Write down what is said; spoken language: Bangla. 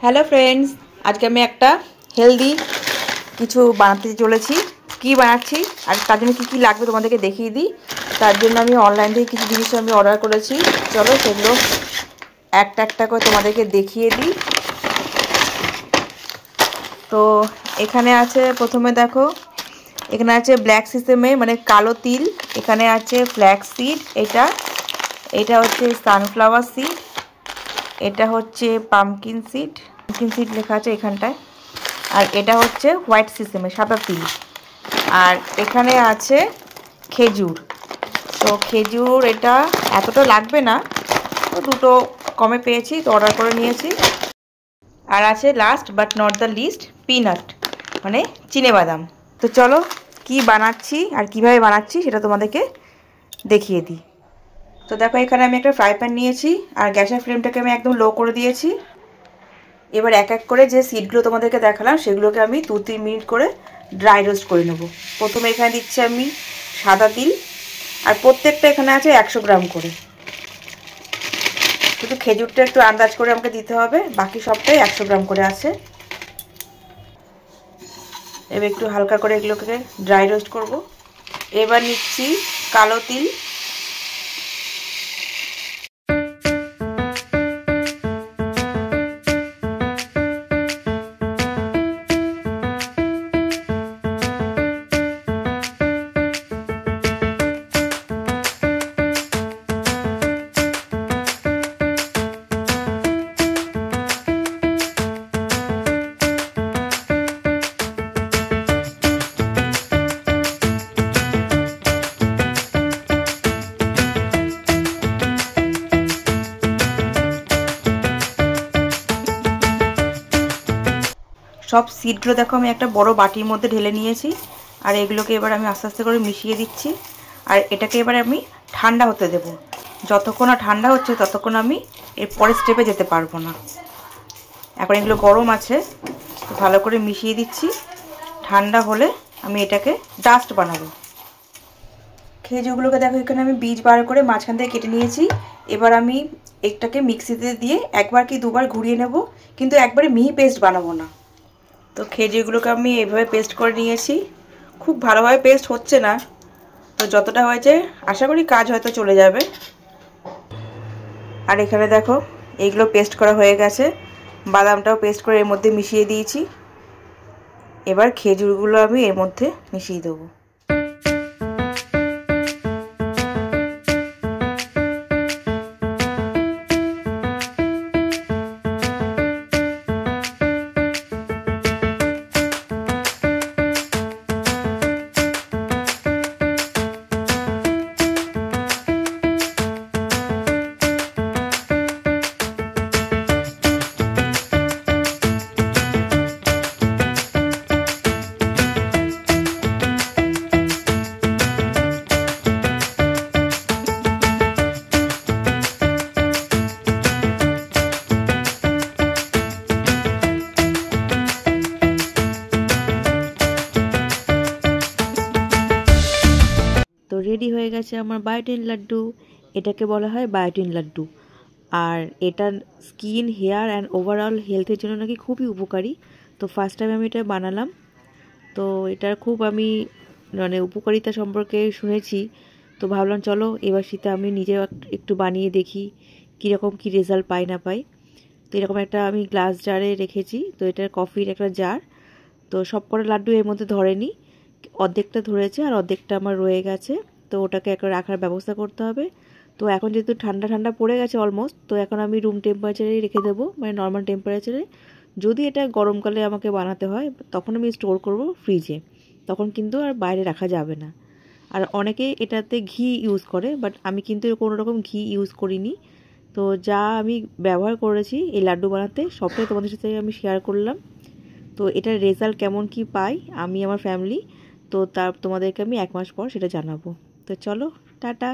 হ্যালো ফ্রেন্ডস, আজকে আমি একটা হেলদি কিছু বানাতে চলেছি। কি বানাচ্ছি আর তার জন্য কী কী লাগবে তোমাদেরকে দেখিয়ে দিই। তার জন্য আমি অনলাইন থেকে কিছু জিনিস আমি অর্ডার করেছি। চলো সেগুলো একটা একটা করে তোমাদেরকে দেখিয়ে দিই। তো এখানে আছে, প্রথমে দেখো এখানে আছে ব্ল্যাক সিসেমে মানে কালো তিল, এখানে আছে ফ্ল্যাক্স সিড, এটা হচ্ছে সানফ্লাওয়ার সিড, এটা হচ্ছে পামকিন সিড লেখা আছে এখানটায়, আর এটা হচ্ছে হোয়াইট সিসেমে সাদা তিল, আর এখানে আছে খেজুর। তো খেজুর এটা এতটা লাগবে না, তো দুটো কমে পেয়েছি তো অর্ডার করে নিয়েছি। আর আছে last but not the least peanut মানে চিনেবাদাম। তো চলো কি বানাচ্ছি আর কিভাবে বানাচ্ছি সেটা তোমাদেরকে দেখিয়ে দিই। তো দেখো এখানে আমি একটা ফ্রাই প্যান নিয়েছি আর গ্যাসের ফ্লেমটাকে আমি একদম লো করে দিয়েছি। এবার এক এক করে যে সিডগুলো তোমাদেরকে দেখালাম সেগুলোকে আমি 2-3 মিনিট করে ড্রাই রোস্ট করে নেব। প্রথমে এখানে দিচ্ছি আমি সাদা তিল, আর প্রত্যেকটা এখানে আছে 100 গ্রাম করে। শুধু খেজুরটা একটু আন্দাজ করে আমাকে দিতে হবে, বাকি সবটাই 100 গ্রাম করে আছে। এবার একটু হালকা করে এগুলোকে ড্রাই রোস্ট করব। এবার নিচ্ছি কালো তিল, সব সিডগুলো দেখো আমি একটা বড় বাটির মধ্যে ঢেলে নিয়েছি। আর এগুলোকে এবার আমি আস্তে আস্তে করে মিশিয়ে দিচ্ছি। আর এটাকে এবার আমি ঠান্ডা হতে দেব। যতক্ষণ না ঠান্ডা হচ্ছে ততক্ষণ আমি এর পরের স্টেপে যেতে পারবো না। এখন এগুলো গরম আছে, তো ভালো করে মিশিয়ে দিচ্ছি। ঠান্ডা হলে আমি এটাকে ডাস্ট বানাবো। খেজুরগুলোকে দেখো এখানে আমি বীজ বার করে মাঝখান থেকে কেটে নিয়েছি। এবার আমি এটাকে মিক্সিতে দিয়ে একবার কি দুবার ঘুরিয়ে নেব, কিন্তু একবারে মিহি পেস্ট বানাবো না। তো খেজুরগুলোকে আমি এভাবে পেস্ট করে নিয়েছি। খুব ভালোভাবে পেস্ট হচ্ছে না, তো যতটা হয়েছে আশা করি কাজ হয়তো চলে যাবে। আর এখানে দেখো এইগুলো পেস্ট করা হয়ে গেছে, বাদামটাও পেস্ট করে এর মধ্যে মিশিয়ে দিয়েছি। এবার খেজুরগুলো আমি এর মধ্যে মিশিয়ে দেবো। তো রেডি হয়ে গেছে আমার বায়োটিন লাড্ডু। এটাকে বলা হয় বায়োটিন লাড্ডু। আর এটা স্কিন, হেয়ার অ্যান্ড ওভারঅল হেলথের জন্য নাকি খুবই উপকারী। তো ফার্স্ট টাইম আমি এটা বানালাম, তো এটার খুব আমি মানে উপকারিতা সম্পর্কে শুনেছি। তো ভাবলাম চলো এবার শীতে আমি নিজেও একটু বানিয়ে দেখি কীরকম কী রেজাল্ট পাই না পাই। তো এরকম একটা আমি গ্লাস জারে রেখেছি। তো এটার কফির একটা জার। তো সব কটা লাড্ডু এর মধ্যে ধরেনি, অর্ধেকটা ধরেছে আর অর্ধেকটা আমার রয়ে গেছে। তো ওটাকে একটা রাখার ব্যবস্থা করতে হবে। তো এখন যেহেতু ঠান্ডা ঠান্ডা পড়ে গেছে অলমোস্ট, তো এখন আমি রুম টেম্পারেচারেই রেখে দেবো, মানে নর্মাল টেম্পারেচারে। যদি এটা গরমকালে আমাকে বানাতে হয় তখন আমি স্টোর করব ফ্রিজে, তখন কিন্তু আর বাইরে রাখা যাবে না। আর অনেকে এটাতে ঘি ইউজ করে, বাট আমি কিন্তু কোনো রকম ঘি ইউজ করিনি। তো যা আমি ব্যবহার করেছি এই লাড্ডু বানাতে সবটাই তোমাদের সাথে আমি শেয়ার করলাম। তো এটার রেজাল্ট কেমন কি পাই আমি আমার ফ্যামিলি, তো তোমাদেরকে আমি 1 মাস পর সেটা জানাবো। তো চলো টাটা।